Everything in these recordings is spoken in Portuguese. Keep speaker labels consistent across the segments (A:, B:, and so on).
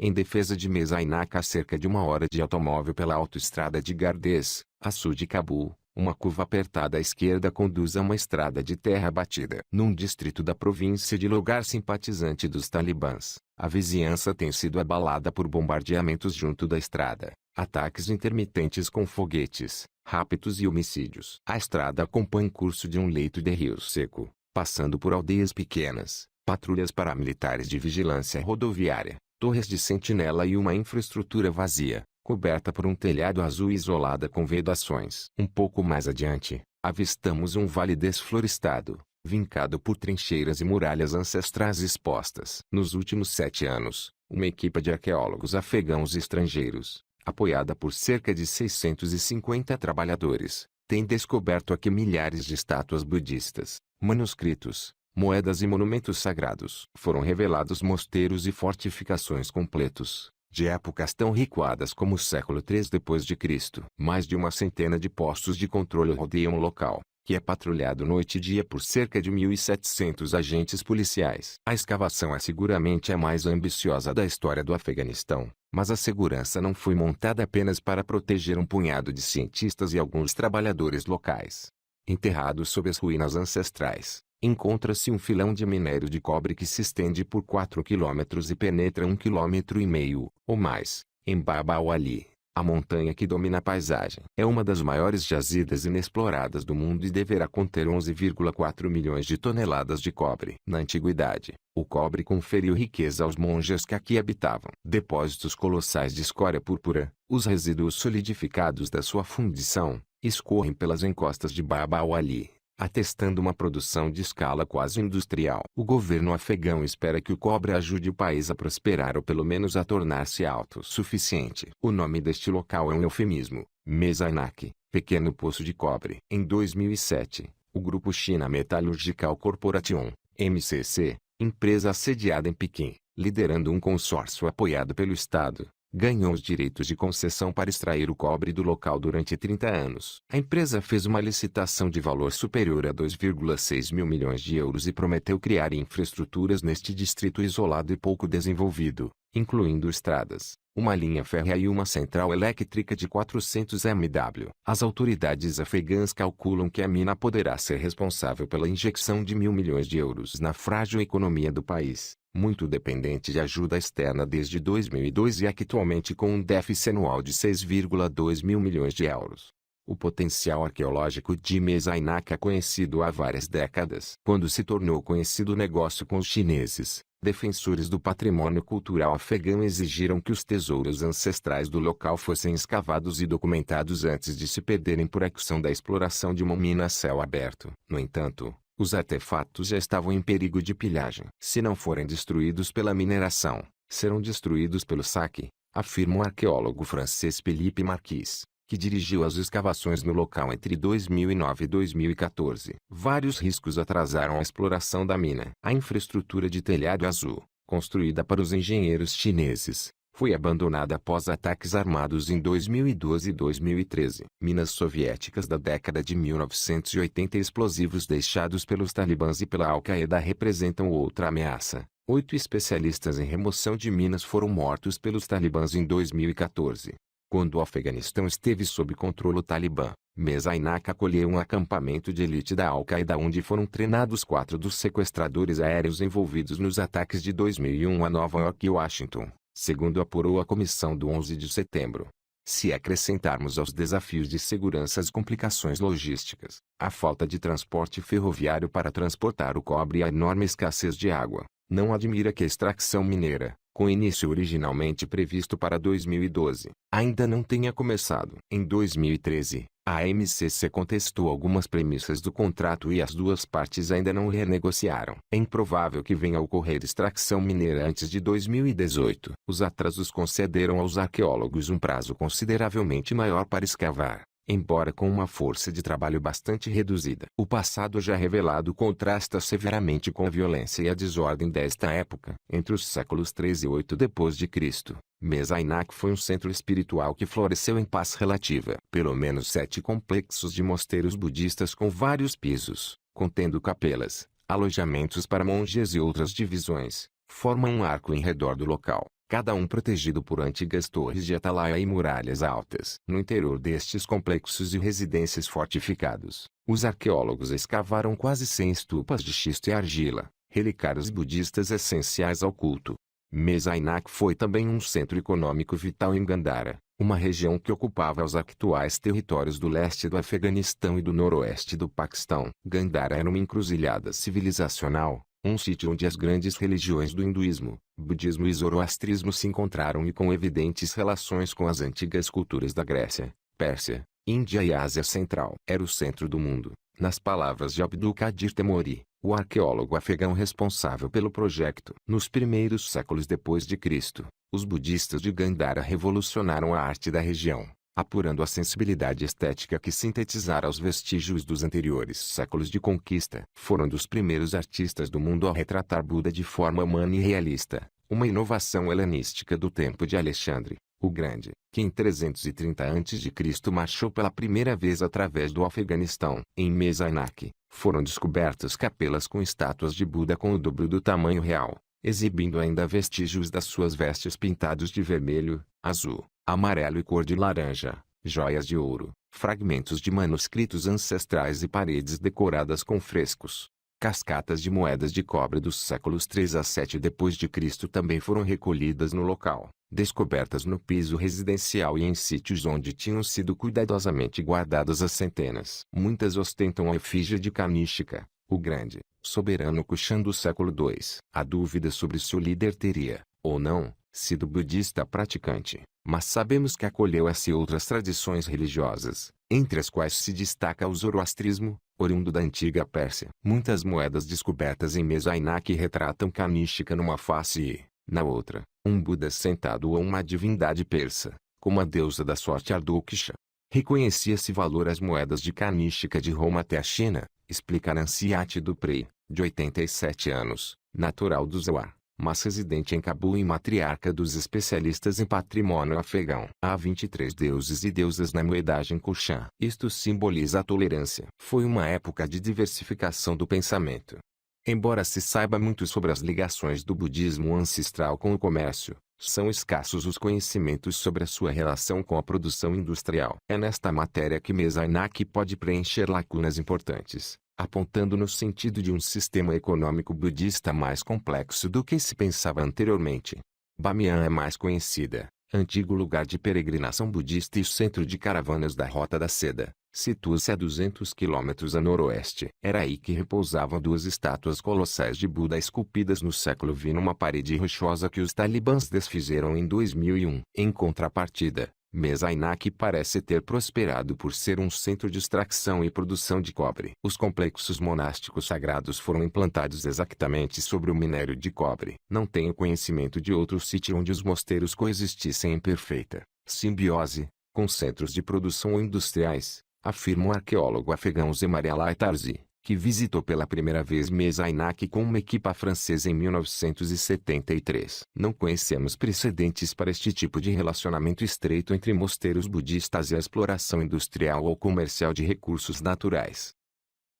A: Em defesa de Mezainak, a cerca de 1 hora de automóvel pela autoestrada de Gardez, a sul de Cabul, uma curva apertada à esquerda conduz a uma estrada de terra batida. Num distrito da província de Logar simpatizante dos talibãs, a vizinhança tem sido abalada por bombardeamentos junto da estrada, ataques intermitentes com foguetes, raptos e homicídios. A estrada acompanha o curso de um leito de rio seco, passando por aldeias pequenas, patrulhas paramilitares de vigilância rodoviária, torres de sentinela e uma infraestrutura vazia, coberta por um telhado azul e isolada com vedações. Um pouco mais adiante, avistamos um vale desflorestado, vincado por trincheiras e muralhas ancestrais expostas. Nos últimos 7 anos, uma equipe de arqueólogos afegãos e estrangeiros, apoiada por cerca de 650 trabalhadores, tem descoberto aqui milhares de estátuas budistas, manuscritos, moedas e monumentos sagrados. Foram revelados mosteiros e fortificações completos, de épocas tão recuadas como o século III d.C. Mais de uma centena de postos de controle rodeiam o local, que é patrulhado noite e dia por cerca de 1.700 agentes policiais. A escavação é seguramente a mais ambiciosa da história do Afeganistão, mas a segurança não foi montada apenas para proteger um punhado de cientistas e alguns trabalhadores locais. Enterrados sob as ruínas ancestrais, encontra-se um filão de minério de cobre que se estende por 4 quilômetros e penetra 1,5 km, ou mais, em Baba al-Ali, a montanha que domina a paisagem. É uma das maiores jazidas inexploradas do mundo e deverá conter 11,4 milhões de toneladas de cobre. Na antiguidade, o cobre conferiu riqueza aos monges que aqui habitavam. Depósitos colossais de escória púrpura, os resíduos solidificados da sua fundição, escorrem pelas encostas de Baba al-Ali, atestando uma produção de escala quase industrial. O governo afegão espera que o cobre ajude o país a prosperar ou pelo menos a tornar-se autossuficiente. O nome deste local é um eufemismo, Mezainak, pequeno poço de cobre. Em 2007, o grupo China Metallurgical Corporation, MCC, empresa assediada em Pequim, liderando um consórcio apoiado pelo Estado, ganhou os direitos de concessão para extrair o cobre do local durante 30 anos. A empresa fez uma licitação de valor superior a 2,6 mil milhões de euros e prometeu criar infraestruturas neste distrito isolado e pouco desenvolvido, incluindo estradas, uma linha férrea e uma central elétrica de 400 MW. As autoridades afegãs calculam que a mina poderá ser responsável pela injeção de 1.000 milhões de euros na frágil economia do país, muito dependente de ajuda externa desde 2002 e atualmente com um déficit anual de 6,2 mil milhões de euros. O potencial arqueológico de Mezainak é conhecido há várias décadas. Quando se tornou conhecido o negócio com os chineses, defensores do patrimônio cultural afegão exigiram que os tesouros ancestrais do local fossem escavados e documentados antes de se perderem por ação da exploração de uma mina a céu aberto. No entanto, os artefatos já estavam em perigo de pilhagem. Se não forem destruídos pela mineração, serão destruídos pelo saque, afirma o arqueólogo francês Philippe Marquis, que dirigiu as escavações no local entre 2009 e 2014. Vários riscos atrasaram a exploração da mina. A infraestrutura de telhado azul, construída para os engenheiros chineses, foi abandonada após ataques armados em 2012 e 2013. Minas soviéticas da década de 1980 e explosivos deixados pelos talibãs e pela Al-Qaeda representam outra ameaça. 8 especialistas em remoção de minas foram mortos pelos talibãs em 2014. Quando o Afeganistão esteve sob controle talibã, Mezainak acolheu um acampamento de elite da Al-Qaeda onde foram treinados 4 dos sequestradores aéreos envolvidos nos ataques de 2001 a Nova York e Washington, segundo apurou a comissão do 11 de setembro. Se acrescentarmos aos desafios de segurança as complicações logísticas, a falta de transporte ferroviário para transportar o cobre e a enorme escassez de água, não admira que a extração mineira, com início originalmente previsto para 2012, ainda não tenha começado. Em 2013, a MCC contestou algumas premissas do contrato e as duas partes ainda não renegociaram. É improvável que venha a ocorrer extração mineira antes de 2018. Os atrasos concederam aos arqueólogos um prazo consideravelmente maior para escavar, embora com uma força de trabalho bastante reduzida. O passado já revelado contrasta severamente com a violência e a desordem desta época. Entre os séculos 3 e 8 d.C., Mezainak foi um centro espiritual que floresceu em paz relativa. Pelo menos 7 complexos de mosteiros budistas com vários pisos, contendo capelas, alojamentos para monges e outras divisões, formam um arco em redor do local. cada um protegido por antigas torres de atalaia e muralhas altas. No interior destes complexos e residências fortificados, os arqueólogos escavaram quase 100 estupas de xisto e argila, relicários budistas essenciais ao culto. Mesa Aynak foi também um centro econômico vital em Gandhara, uma região que ocupava os atuais territórios do leste do Afeganistão e do noroeste do Paquistão. Gandhara era uma encruzilhada civilizacional, um sítio onde as grandes religiões do hinduísmo, budismo e zoroastrismo se encontraram e com evidentes relações com as antigas culturas da Grécia, Pérsia, Índia e Ásia Central. Era o centro do mundo, nas palavras de Abdul Qadir Temori, o arqueólogo afegão responsável pelo projeto. Nos primeiros séculos depois de Cristo, os budistas de Gandhara revolucionaram a arte da região, apurando a sensibilidade estética que sintetizara os vestígios dos anteriores séculos de conquista. Foram dos primeiros artistas do mundo a retratar Buda de forma humana e realista, uma inovação helenística do tempo de Alexandre, o Grande, que em 330 a.C. marchou pela primeira vez através do Afeganistão. Em Mesa Aynak, foram descobertas capelas com estátuas de Buda com o dobro do tamanho real, exibindo ainda vestígios das suas vestes pintados de vermelho, azul, amarelo e cor de laranja, joias de ouro, fragmentos de manuscritos ancestrais e paredes decoradas com frescos. Cascatas de moedas de cobre dos séculos 3 a 7 d.C. também foram recolhidas no local, descobertas no piso residencial e em sítios onde tinham sido cuidadosamente guardadas há centenas. Muitas ostentam a efígie de Kanishka, o Grande, soberano Kushan do século II. Há dúvida sobre se o líder teria, ou não, sido budista praticante, mas sabemos que acolheu essa e outras tradições religiosas, entre as quais se destaca o zoroastrismo, oriundo da antiga Pérsia. Muitas moedas descobertas em Mesa Aynak retratam Kanishka numa face e, na outra, um Buda sentado ou uma divindade persa, como a deusa da sorte Arduksha. Reconhecia-se valor às moedas de Kanishka de Roma até a China, explica Nanciati Dupré, de 87 anos, natural do Zawar, mas residente em Cabul e matriarca dos especialistas em patrimônio afegão. Há 23 deuses e deusas na moedagem Kushan. Isto simboliza a tolerância. Foi uma época de diversificação do pensamento. Embora se saiba muito sobre as ligações do budismo ancestral com o comércio, são escassos os conhecimentos sobre a sua relação com a produção industrial. É nesta matéria que Mesa Aynak pode preencher lacunas importantes, apontando no sentido de um sistema econômico budista mais complexo do que se pensava anteriormente. Bamiyan é mais conhecida, antigo lugar de peregrinação budista e centro de caravanas da Rota da Seda, situa-se a 200 quilômetros a noroeste. Era aí que repousavam duas estátuas colossais de Buda esculpidas no século XX numa parede rochosa que os talibãs desfizeram em 2001. Em contrapartida, Mesa Aynak parece ter prosperado por ser um centro de extração e produção de cobre. Os complexos monásticos sagrados foram implantados exatamente sobre o minério de cobre. Não tenho conhecimento de outro sítio onde os mosteiros coexistissem em perfeita simbiose com centros de produção industriais, afirma o arqueólogo afegão Zemarialai Tarzi, que visitou pela primeira vez Mesa Aynak com uma equipa francesa em 1973. Não conhecemos precedentes para este tipo de relacionamento estreito entre mosteiros budistas e a exploração industrial ou comercial de recursos naturais.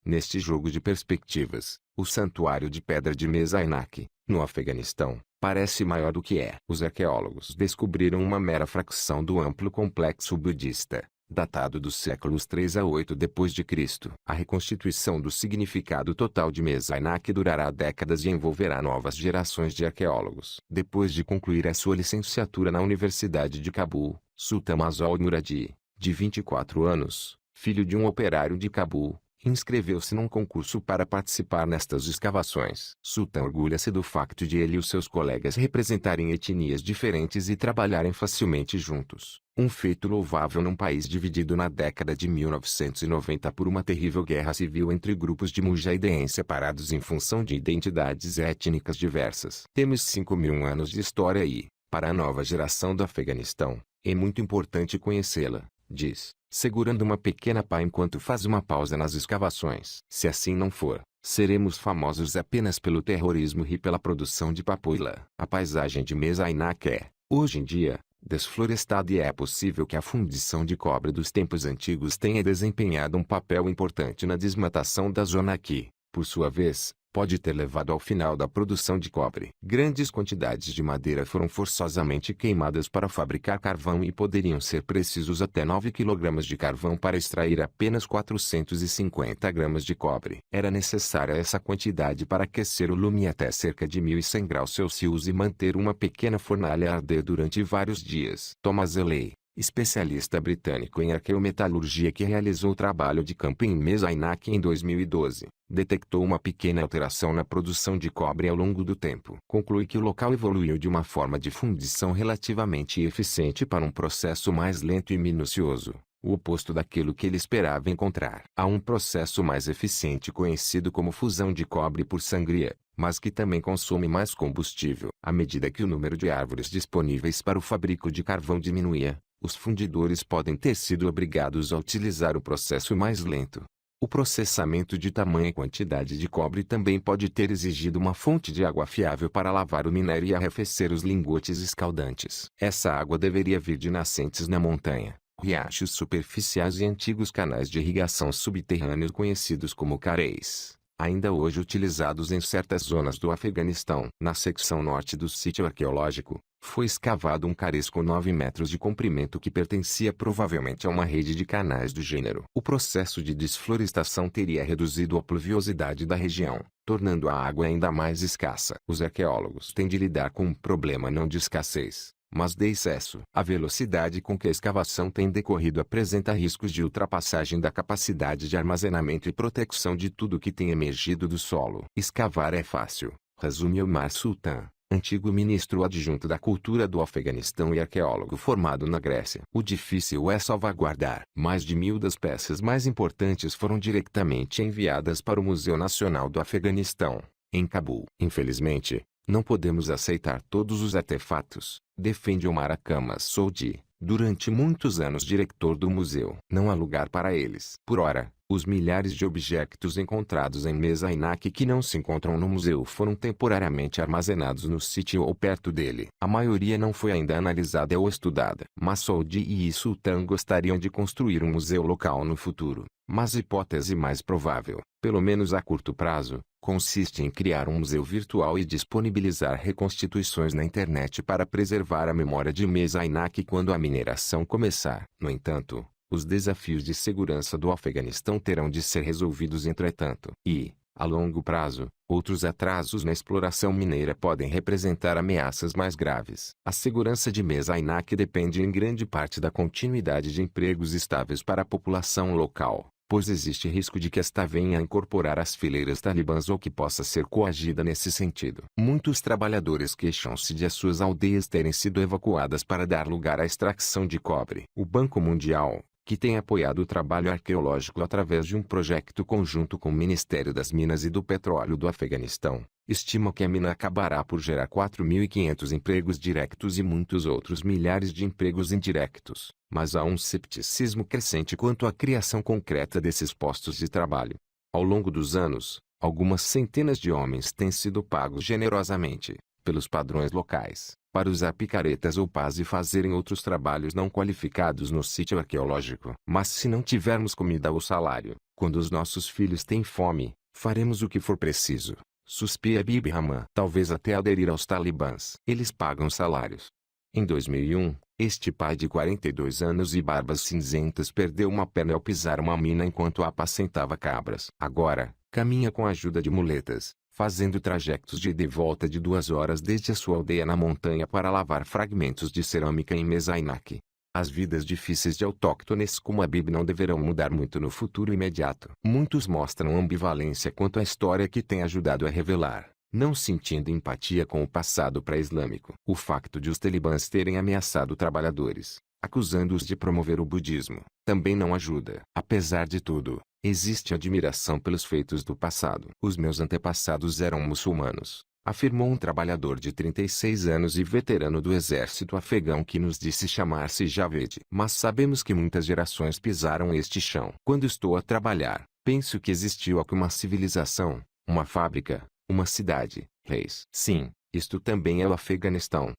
A: Neste jogo de perspectivas, o santuário de pedra de Mesa Aynak, no Afeganistão, parece maior do que é. Os arqueólogos descobriram uma mera fração do amplo complexo budista, datado dos séculos 3 a 8 d.C. A reconstituição do significado total de Mesa Aynak durará décadas e envolverá novas gerações de arqueólogos. Depois de concluir a sua licenciatura na Universidade de Cabul, Sultan Mazal Muradi, de 24 anos, filho de um operário de Cabul, inscreveu-se num concurso para participar nestas escavações. Sultan orgulha-se do facto de ele e os seus colegas representarem etnias diferentes e trabalharem facilmente juntos. Um feito louvável num país dividido na década de 1990 por uma terrível guerra civil entre grupos de mujahideen separados em função de identidades étnicas diversas. Temos 5.000 anos de história e, para a nova geração do Afeganistão, é muito importante conhecê-la, diz, segurando uma pequena pá enquanto faz uma pausa nas escavações. Se assim não for, seremos famosos apenas pelo terrorismo e pela produção de papoila. A paisagem de Mesa Aynak é, hoje em dia, desflorestada e é possível que a fundição de cobre dos tempos antigos tenha desempenhado um papel importante na desmatação da zona que, por sua vez, pode ter levado ao final da produção de cobre. Grandes quantidades de madeira foram forçosamente queimadas para fabricar carvão e poderiam ser precisos até 9 kg de carvão para extrair apenas 450 gramas de cobre. Era necessária essa quantidade para aquecer o lume até cerca de 1100 graus Celsius e manter uma pequena fornalha a arder durante vários dias. Thomas Elley, especialista britânico em arqueometalurgia que realizou o trabalho de campo em Mezainak em 2012, detectou uma pequena alteração na produção de cobre ao longo do tempo. Conclui que o local evoluiu de uma forma de fundição relativamente eficiente para um processo mais lento e minucioso, o oposto daquilo que ele esperava encontrar. Há um processo mais eficiente conhecido como fusão de cobre por sangria, mas que também consome mais combustível. À medida que o número de árvores disponíveis para o fabrico de carvão diminuía, os fundidores podem ter sido obrigados a utilizar o processo mais lento. O processamento de tamanha quantidade de cobre também pode ter exigido uma fonte de água fiável para lavar o minério e arrefecer os lingotes escaldantes. Essa água deveria vir de nascentes na montanha, riachos superficiais e antigos canais de irrigação subterrâneos conhecidos como careis, ainda hoje utilizados em certas zonas do Afeganistão. Na secção norte do sítio arqueológico, foi escavado um carês com 9 metros de comprimento que pertencia provavelmente a uma rede de canais do gênero. O processo de desflorestação teria reduzido a pluviosidade da região, tornando a água ainda mais escassa. Os arqueólogos têm de lidar com um problema não de escassez, mas de excesso. A velocidade com que a escavação tem decorrido apresenta riscos de ultrapassagem da capacidade de armazenamento e proteção de tudo que tem emergido do solo. Escavar é fácil, resume Omar Sultan, antigo ministro adjunto da cultura do Afeganistão e arqueólogo formado na Grécia. O difícil é salvaguardar. Mais de 1000 das peças mais importantes foram diretamente enviadas para o Museu Nacional do Afeganistão, em Cabul. Infelizmente, não podemos aceitar todos os artefatos, defende Omar Akama Soudi, durante muitos anos diretor do museu. Não há lugar para eles. Por ora, os milhares de objetos encontrados em Mezainak que não se encontram no museu foram temporariamente armazenados no sítio ou perto dele. A maioria não foi ainda analisada ou estudada. Mas Soudi e Sultan gostariam de construir um museu local no futuro. Mas a hipótese mais provável, pelo menos a curto prazo, consiste em criar um museu virtual e disponibilizar reconstituições na internet para preservar a memória de Mezainak quando a mineração começar. No entanto, os desafios de segurança do Afeganistão terão de ser resolvidos entretanto. E, a longo prazo, outros atrasos na exploração mineira podem representar ameaças mais graves. A segurança de Mezainak depende em grande parte da continuidade de empregos estáveis para a população local, pois existe risco de que esta venha a incorporar as fileiras talibãs ou que possa ser coagida nesse sentido. Muitos trabalhadores queixam-se de as suas aldeias terem sido evacuadas para dar lugar à extração de cobre. O Banco Mundial, que tem apoiado o trabalho arqueológico através de um projeto conjunto com o Ministério das Minas e do Petróleo do Afeganistão, estima que a mina acabará por gerar 4.500 empregos diretos e muitos outros milhares de empregos indiretos. Mas há um cepticismo crescente quanto à criação concreta desses postos de trabalho. Ao longo dos anos, algumas centenas de homens têm sido pagos generosamente, pelos padrões locais, para usar picaretas ou pás e fazerem outros trabalhos não qualificados no sítio arqueológico. Mas se não tivermos comida ou salário, quando os nossos filhos têm fome, faremos o que for preciso, suspira Bibi Rahman. Talvez até aderir aos talibãs. Eles pagam salários. Em 2001, este pai de 42 anos e barbas cinzentas perdeu uma perna ao pisar uma mina enquanto apacentava cabras. Agora, caminha com a ajuda de muletas, fazendo trajetos de ida e volta de 2 horas desde a sua aldeia na montanha para lavar fragmentos de cerâmica em Mezainak. As vidas difíceis de autóctones como a Bibi não deverão mudar muito no futuro imediato. Muitos mostram ambivalência quanto à história que tem ajudado a revelar, não sentindo empatia com o passado pré-islâmico. O facto de os talibãs terem ameaçado trabalhadores, acusando-os de promover o budismo, também não ajuda. Apesar de tudo, existe admiração pelos feitos do passado. Os meus antepassados eram muçulmanos, afirmou um trabalhador de 36 anos e veterano do exército afegão que nos disse chamar-se Javed. Mas sabemos que muitas gerações pisaram este chão. Quando estou a trabalhar, penso que existiu aqui uma civilização, uma fábrica, uma cidade, reis. Sim, isto também é o Afeganistão.